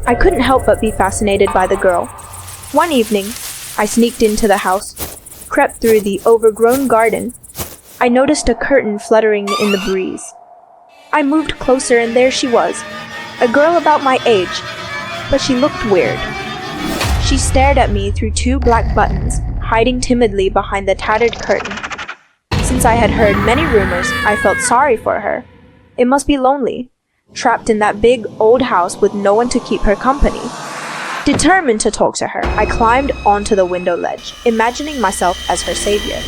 I couldn't help but be fascinated by the girl. One evening, I sneaked into the house, crept through the overgrown garden. I noticed a curtain fluttering in the breeze. I moved closer and there she was, a girl about my age, but she looked weird. She stared at me through two black buttons, hiding timidly behind the tattered curtain. Since I had heard many rumors, I felt sorry for her. It must be lonely, trapped in that big old house with no one to keep her company. Determined to talk to her, I climbed onto the window ledge, imagining myself as her savior.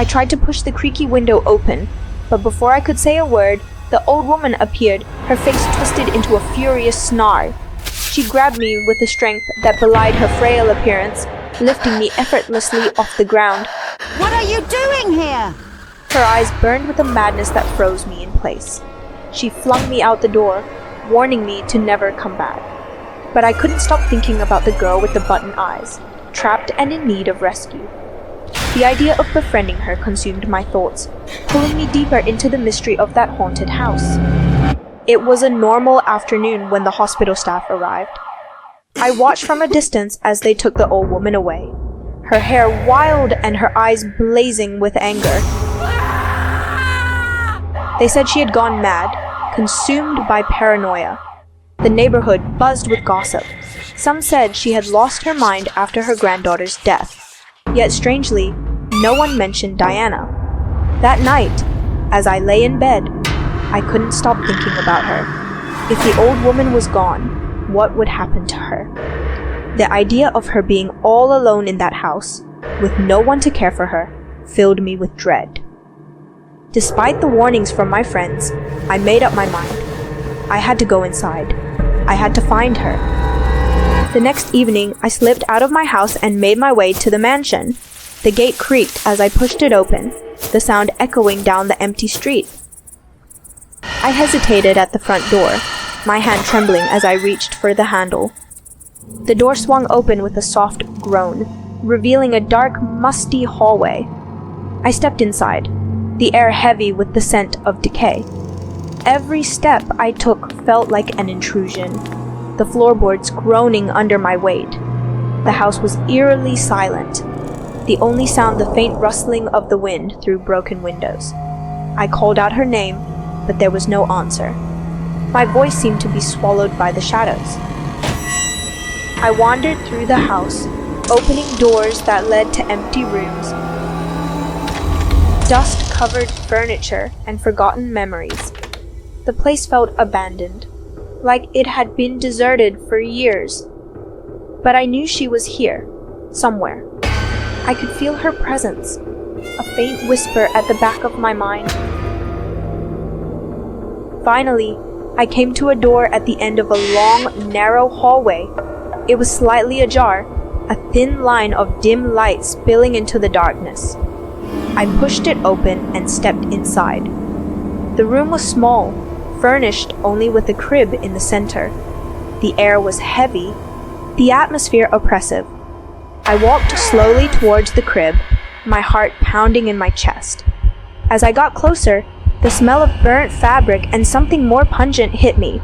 I tried to push the creaky window open, but before I could say a word, the old woman appeared, her face twisted into a furious snarl. She grabbed me with a strength that belied her frail appearance, lifting me effortlessly off the ground. What are you doing here? Her eyes burned with a madness that froze me in place. She flung me out the door, warning me to never come back. But I couldn't stop thinking about the girl with the button eyes, trapped and in need of rescue. The idea of befriending her consumed my thoughts, pulling me deeper into the mystery of that haunted house. It was a normal afternoon when the hospital staff arrived. I watched from a distance as they took the old woman away, her hair wild and her eyes blazing with anger. They said she had gone mad, consumed by paranoia. The neighborhood buzzed with gossip. Some said she had lost her mind after her granddaughter's death. Yet strangely, no one mentioned Diana. That night, as I lay in bed, I couldn't stop thinking about her. If the old woman was gone, what would happen to her? The idea of her being all alone in that house, with no one to care for her, filled me with dread. Despite the warnings from my friends, I made up my mind. I had to go inside. I had to find her. The next evening, I slipped out of my house and made my way to the mansion. The gate creaked as I pushed it open, the sound echoing down the empty street. I hesitated at the front door, my hand trembling as I reached for the handle. The door swung open with a soft groan, revealing a dark, musty hallway. I stepped inside, the air heavy with the scent of decay. Every step I took felt like an intrusion, the floorboards groaning under my weight. The house was eerily silent, the only sound the faint rustling of the wind through broken windows. I called out her name, but there was no answer. My voice seemed to be swallowed by the shadows. I wandered through the house, opening doors that led to empty rooms, dust-covered furniture, and forgotten memories. The place felt abandoned, like it had been deserted for years. But I knew she was here, somewhere. I could feel her presence, a faint whisper at the back of my mind. Finally, I came to a door at the end of a long, narrow hallway. It was slightly ajar, a thin line of dim light spilling into the darkness. I pushed it open and stepped inside. The room was small, furnished only with a crib in the center. The air was heavy, the atmosphere oppressive. I walked slowly towards the crib, my heart pounding in my chest. As I got closer, the smell of burnt fabric and something more pungent hit me.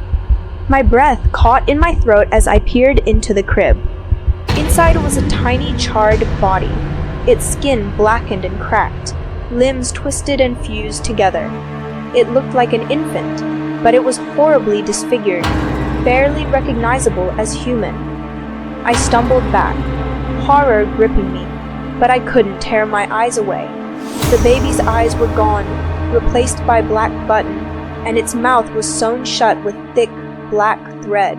My breath caught in my throat as I peered into the crib. Inside was a tiny charred body, its skin blackened and cracked, limbs twisted and fused together. It looked like an infant, but it was horribly disfigured, barely recognizable as human. I stumbled back, horror gripping me, but I couldn't tear my eyes away. The baby's eyes were gone, replaced by black button, and its mouth was sewn shut with thick, black thread.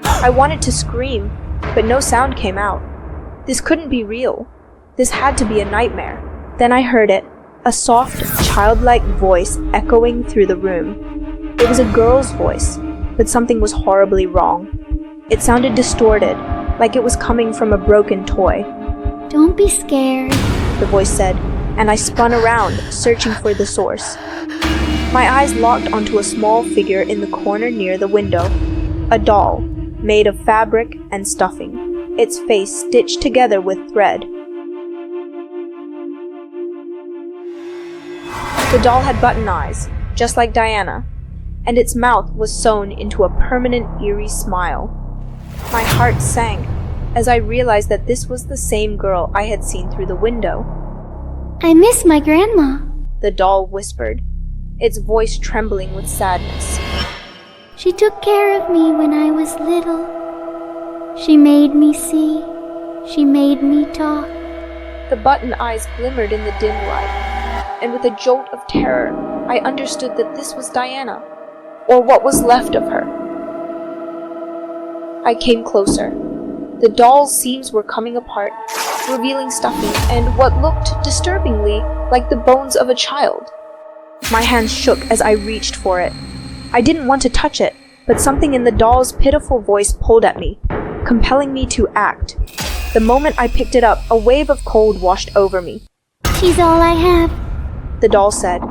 I wanted to scream, but no sound came out. This couldn't be real. This had to be a nightmare. Then I heard it, a soft, childlike voice echoing through the room. It was a girl's voice, but something was horribly wrong. It sounded distorted, like it was coming from a broken toy. Don't be scared, the voice said, and I spun around, searching for the source. My eyes locked onto a small figure in the corner near the window. A doll, made of fabric and stuffing, its face stitched together with thread. The doll had button eyes, just like Diana, and its mouth was sewn into a permanent, eerie smile. My heart sank as I realized that this was the same girl I had seen through the window. I miss my grandma. The doll whispered, its voice trembling with sadness. She took care of me when I was little. She made me see. She made me talk. The button eyes glimmered in the dim light, and with a jolt of terror, I understood that this was Diana, or what was left of her. I came closer. The doll's seams were coming apart, revealing stuffing and what looked disturbingly like the bones of a child. My hands shook as I reached for it. I didn't want to touch it, but something in the doll's pitiful voice pulled at me, compelling me to act. The moment I picked it up, a wave of cold washed over me. She's all I have. The doll said,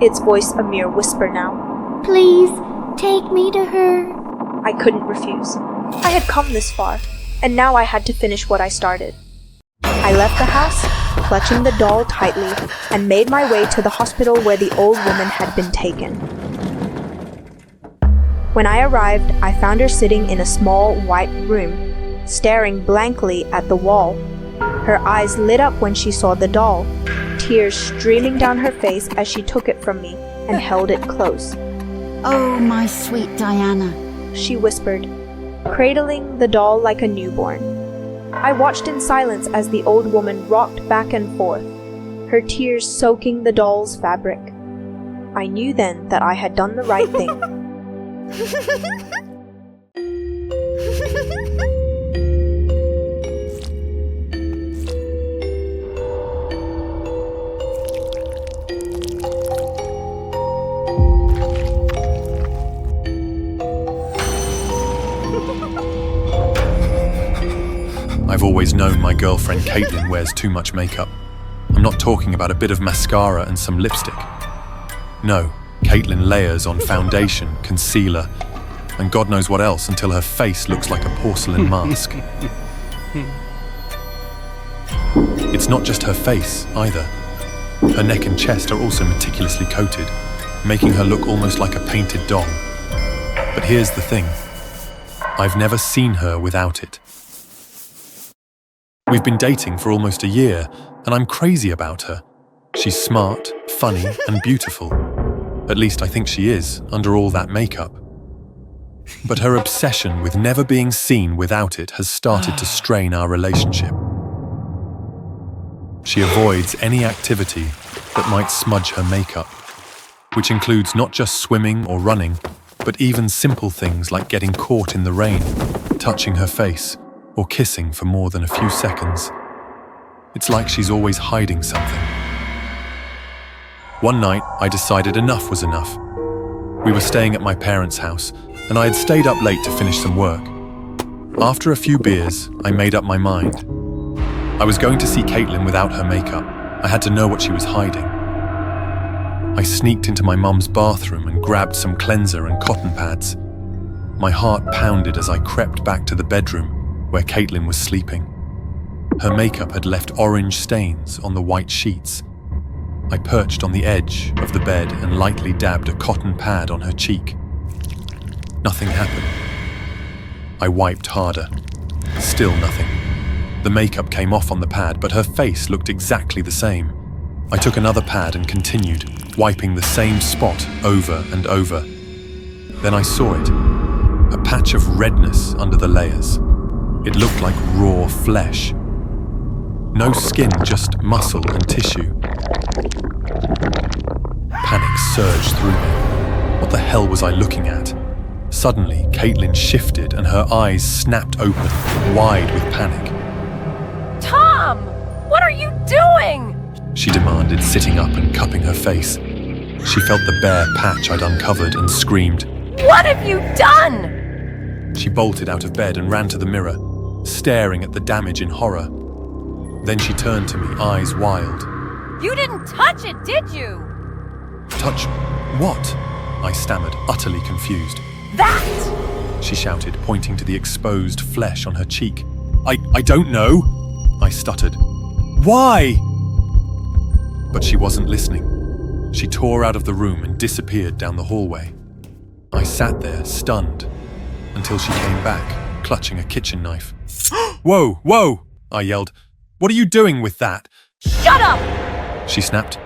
its voice a mere whisper now. Please, take me to her. I couldn't refuse. I had come this far, and now I had to finish what I started. I left the house, clutching the doll tightly, and made my way to the hospital where the old woman had been taken. When I arrived, I found her sitting in a small white room, staring blankly at the wall. Her eyes lit up when she saw the doll, tears streaming down her face as she took it from me and held it close. Oh, my sweet Diana, she whispered, cradling the doll like a newborn. I watched in silence as the old woman rocked back and forth, her tears soaking the doll's fabric. I knew then that I had done the right thing. I've always known my girlfriend Caitlyn wears too much makeup. I'm not talking about a bit of mascara and some lipstick. No, Caitlyn layers on foundation, concealer, and God knows what else until her face looks like a porcelain mask. It's not just her face, either. Her neck and chest are also meticulously coated, making her look almost like a painted doll. But here's the thing. I've never seen her without it. We've been dating for almost a year, and I'm crazy about her. She's smart, funny, and beautiful. At least I think she is, under all that makeup. But her obsession with never being seen without it has started to strain our relationship. She avoids any activity that might smudge her makeup, which includes not just swimming or running, but even simple things like getting caught in the rain, touching her face, or kissing for more than a few seconds. It's like she's always hiding something. One night, I decided enough was enough. We were staying at my parents' house, and I had stayed up late to finish some work. After a few beers, I made up my mind. I was going to see Caitlyn without her makeup. I had to know what she was hiding. I sneaked into my mum's bathroom and grabbed some cleanser and cotton pads. My heart pounded as I crept back to the bedroom where Caitlyn was sleeping. Her makeup had left orange stains on the white sheets. I perched on the edge of the bed and lightly dabbed a cotton pad on her cheek. Nothing happened. I wiped harder. Still nothing. The makeup came off on the pad, but her face looked exactly the same. I took another pad and continued, wiping the same spot over and over. Then I saw it. A patch of redness under the layers. It looked like raw flesh. No skin, just muscle and tissue. Panic surged through me. What the hell was I looking at? Suddenly, Caitlyn shifted and her eyes snapped open, wide with panic. Tom! What are you doing? She demanded, sitting up and cupping her face. She felt the bare patch I'd uncovered and screamed, What have you done? She bolted out of bed and ran to the mirror, staring at the damage in horror. Then she turned to me, eyes wild. You didn't touch it, did you? Touch what? I stammered, utterly confused. That! She shouted, pointing to the exposed flesh on her cheek. I don't know, I stuttered. Why? But she wasn't listening. She tore out of the room and disappeared down the hallway. I sat there, stunned, until she came back, clutching a kitchen knife. Whoa, whoa, I yelled. What are you doing with that? Shut up! She snapped.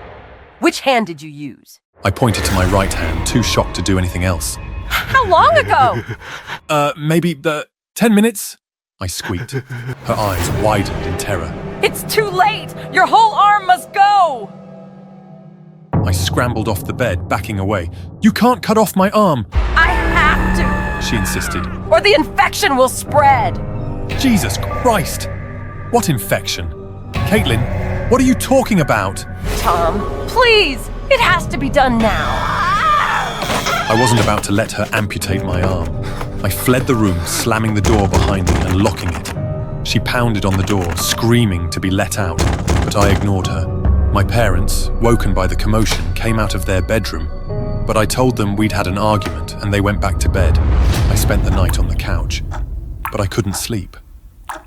Which hand did you use? I pointed to my right hand, too shocked to do anything else. How long ago? Maybe 10 minutes? I squeaked. Her eyes widened in terror. It's too late! Your whole arm must go! I scrambled off the bed, backing away. You can't cut off my arm! I have to! She insisted. Or the infection will spread! Jesus Christ! What infection? Caitlyn, what are you talking about? Tom, please! It has to be done now! I wasn't about to let her amputate my arm. I fled the room, slamming the door behind me and locking it. She pounded on the door, screaming to be let out, but I ignored her. My parents, woken by the commotion, came out of their bedroom, but I told them we'd had an argument and they went back to bed. I spent the night on the couch, but I couldn't sleep.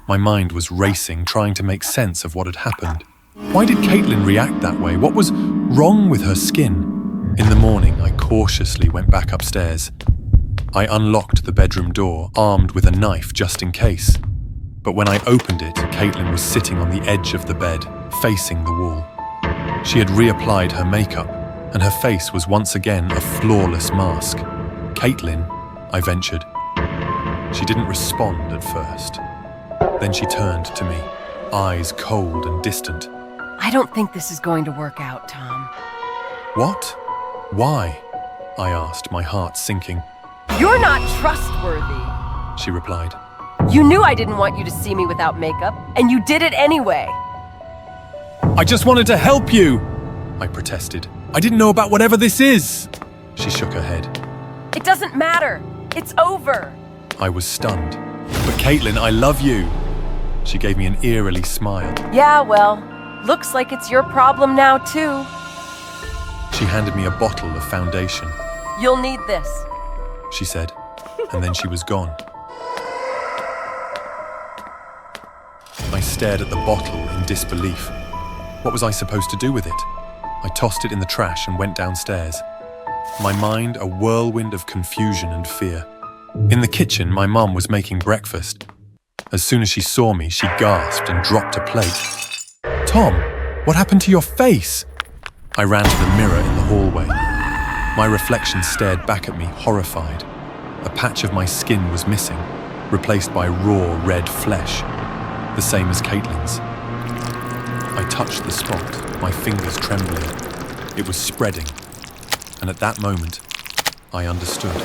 My mind was racing, trying to make sense of what had happened. Why did Caitlyn react that way? What was wrong with her skin? In the morning, I cautiously went back upstairs. I unlocked the bedroom door, armed with a knife just in case. But when I opened it, Caitlyn was sitting on the edge of the bed, facing the wall. She had reapplied her makeup, and her face was once again a flawless mask. Caitlyn, I ventured. She didn't respond at first. Then she turned to me, eyes cold and distant. I don't think this is going to work out, Tom. What? Why? I asked, my heart sinking. You're not trustworthy, She replied. You knew I didn't want you to see me without makeup, and you did it anyway. I just wanted to help you, I protested. I didn't know about whatever this is. She shook her head. It doesn't matter. It's over. I was stunned. But Caitlyn, I love you. She gave me an eerily smile. Yeah, well, looks like it's your problem now, too. She handed me a bottle of foundation. You'll need this. She said, and then she was gone. I stared at the bottle in disbelief. What was I supposed to do with it? I tossed it in the trash and went downstairs. My mind a whirlwind of confusion and fear. In the kitchen, my mum was making breakfast. As soon as she saw me, she gasped and dropped a plate. Tom, what happened to your face? I ran to the mirror in the hallway. My reflection stared back at me, horrified. A patch of my skin was missing, replaced by raw red flesh, the same as Caitlyn's. I touched the spot, my fingers trembling. It was spreading, and at that moment, I understood.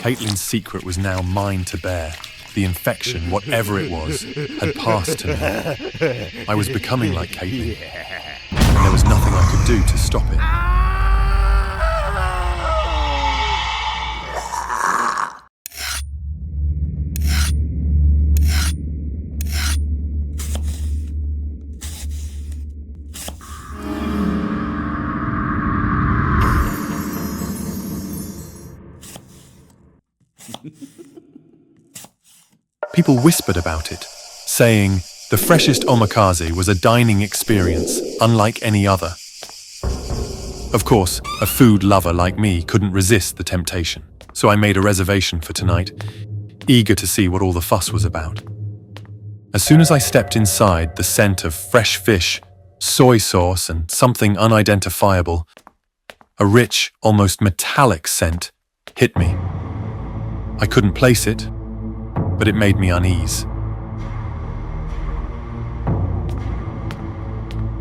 Caitlyn's secret was now mine to bear. The infection, whatever it was, had passed to me. I was becoming like Caitlyn, and there was nothing I could do to stop it. People whispered about it, saying the freshest omakase was a dining experience unlike any other. Of course, a food lover like me couldn't resist the temptation, so I made a reservation for tonight, eager to see what all the fuss was about. As soon as I stepped inside, the scent of fresh fish, soy sauce, and something unidentifiable, a rich, almost metallic scent, hit me. I couldn't place it, but it made me unease.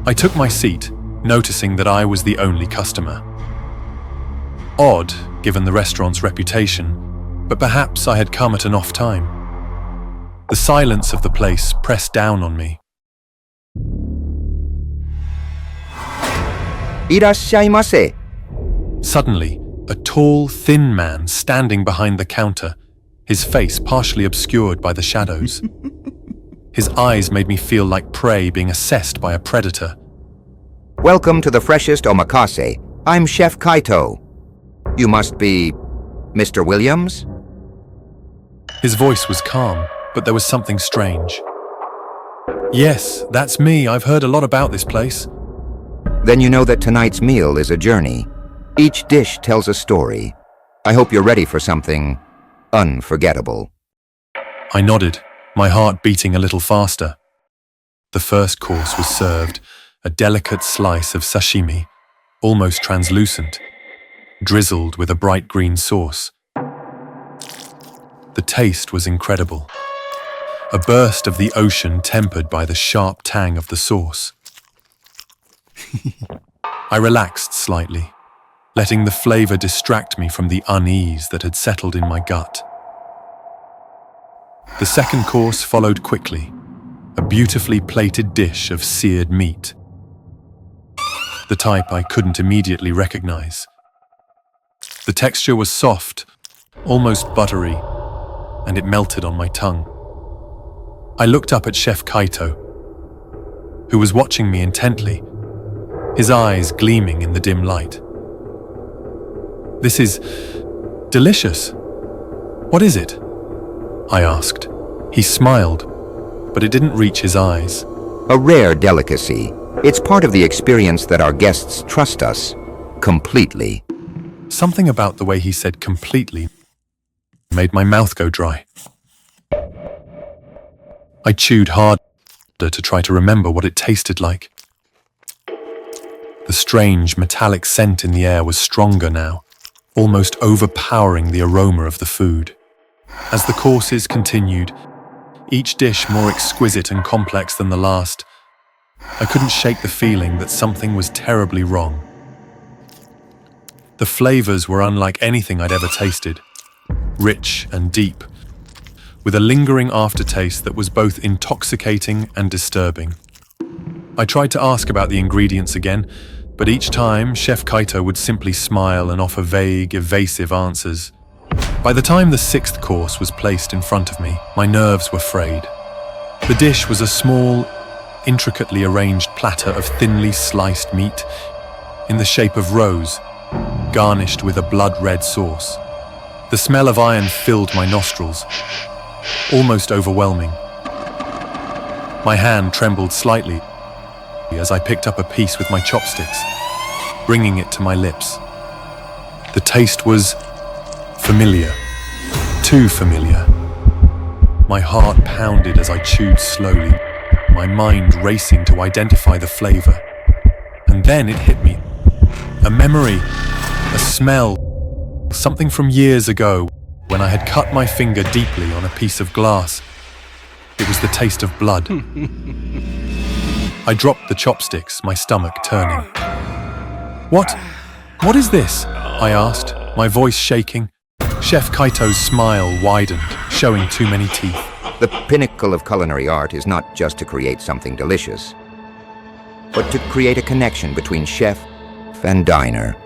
I took my seat, noticing that I was the only customer. Odd, given the restaurant's reputation, but perhaps I had come at an off time. The silence of the place pressed down on me. いらっしゃいませ。 Suddenly, A tall, thin man standing behind the counter, his face partially obscured by the shadows. His eyes made me feel like prey being assessed by a predator. Welcome to the freshest omakase. I'm Chef Kaito. You must be Mr. Williams? His voice was calm, but there was something strange. Yes, that's me. I've heard a lot about this place. Then you know that tonight's meal is a journey. Each dish tells a story. I hope you're ready for something unforgettable. I nodded, my heart beating a little faster. The first course was served, a delicate slice of sashimi, almost translucent, drizzled with a bright green sauce. The taste was incredible. A burst of the ocean tempered by the sharp tang of the sauce. I relaxed slightly, letting the flavor distract me from the unease that had settled in my gut. The second course followed quickly, a beautifully plated dish of seared meat, the type I couldn't immediately recognize. The texture was soft, almost buttery, and it melted on my tongue. I looked up at Chef Kaito, who was watching me intently, his eyes gleaming in the dim light. "This is delicious. What is it?" I asked. He smiled, but it didn't reach his eyes. A rare delicacy. It's part of the experience that our guests trust us completely. Something about the way he said completely made my mouth go dry. I chewed harder to try to remember what it tasted like. The strange metallic scent in the air was stronger now, almost overpowering the aroma of the food. As the courses continued, each dish more exquisite and complex than the last, I couldn't shake the feeling that something was terribly wrong. The flavors were unlike anything I'd ever tasted, rich and deep, with a lingering aftertaste that was both intoxicating and disturbing. I tried to ask about the ingredients again, but each time Chef Kaito would simply smile and offer vague, evasive answers. By the time the sixth course was placed in front of me, my nerves were frayed. The dish was a small, intricately arranged platter of thinly sliced meat in the shape of rose, garnished with a blood-red sauce. The smell of iron filled my nostrils, almost overwhelming. My hand trembled slightly as I picked up a piece with my chopsticks, bringing it to my lips. The taste was familiar, too familiar. My heart pounded as I chewed slowly, my mind racing to identify the flavor. And then it hit me. A memory, a smell, something from years ago when I had cut my finger deeply on a piece of glass. It was the taste of blood. I dropped the chopsticks, my stomach turning. What is this?" I asked, my voice shaking. Chef Kaito's smile widened, showing too many teeth. The pinnacle of culinary art is not just to create something delicious, but to create a connection between chef and diner.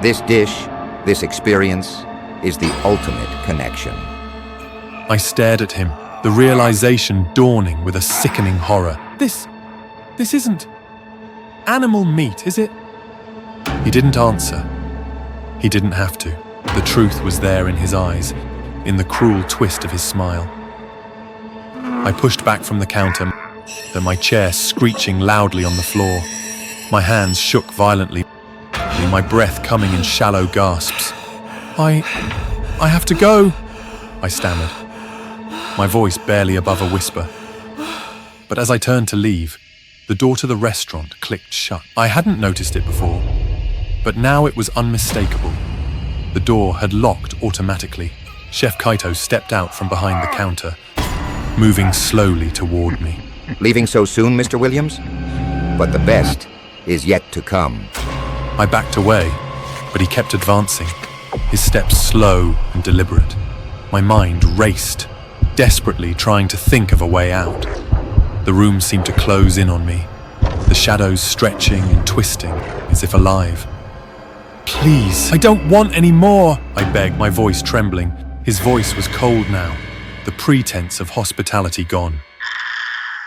This dish, this experience, is the ultimate connection. I stared at him, the realization dawning with a sickening horror. This isn't animal meat, is it? He didn't answer. He didn't have to. The truth was there in his eyes, in the cruel twist of his smile. I pushed back from the counter, my chair screeching loudly on the floor. My hands shook violently, my breath coming in shallow gasps. I have to go," I stammered, my voice barely above a whisper. But as I turned to leave, the door to the restaurant clicked shut. I hadn't noticed it before, but now it was unmistakable. The door had locked automatically. Chef Kaito stepped out from behind the counter, moving slowly toward me. Leaving so soon, Mr. Williams? But the best is yet to come. I backed away, but he kept advancing, his steps slow and deliberate. My mind raced, desperately trying to think of a way out. The room seemed to close in on me, the shadows stretching and twisting as if alive. Please, I don't want any more, I begged, my voice trembling. His voice was cold now, the pretense of hospitality gone.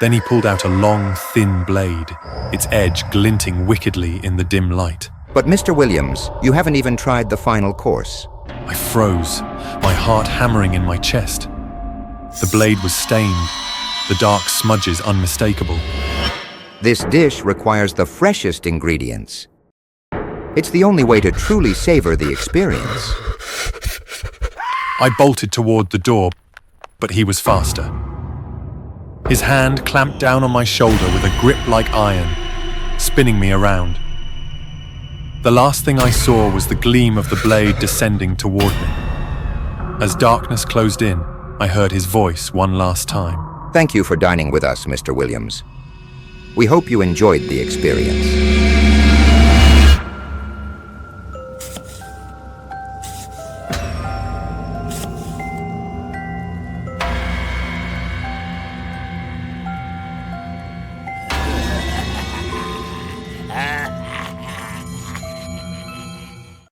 Then he pulled out a long, thin blade, its edge glinting wickedly in the dim light. But Mr. Williams, you haven't even tried the final course. I froze, my heart hammering in my chest. The blade was stained, the dark smudges unmistakable. This dish requires the freshest ingredients. It's the only way to truly savor the experience. I bolted toward the door, but he was faster. His hand clamped down on my shoulder with a grip like iron, spinning me around. The last thing I saw was the gleam of the blade descending toward me. As darkness closed in, I heard his voice one last time. Thank you for dining with us, Mr. Williams. We hope you enjoyed the experience.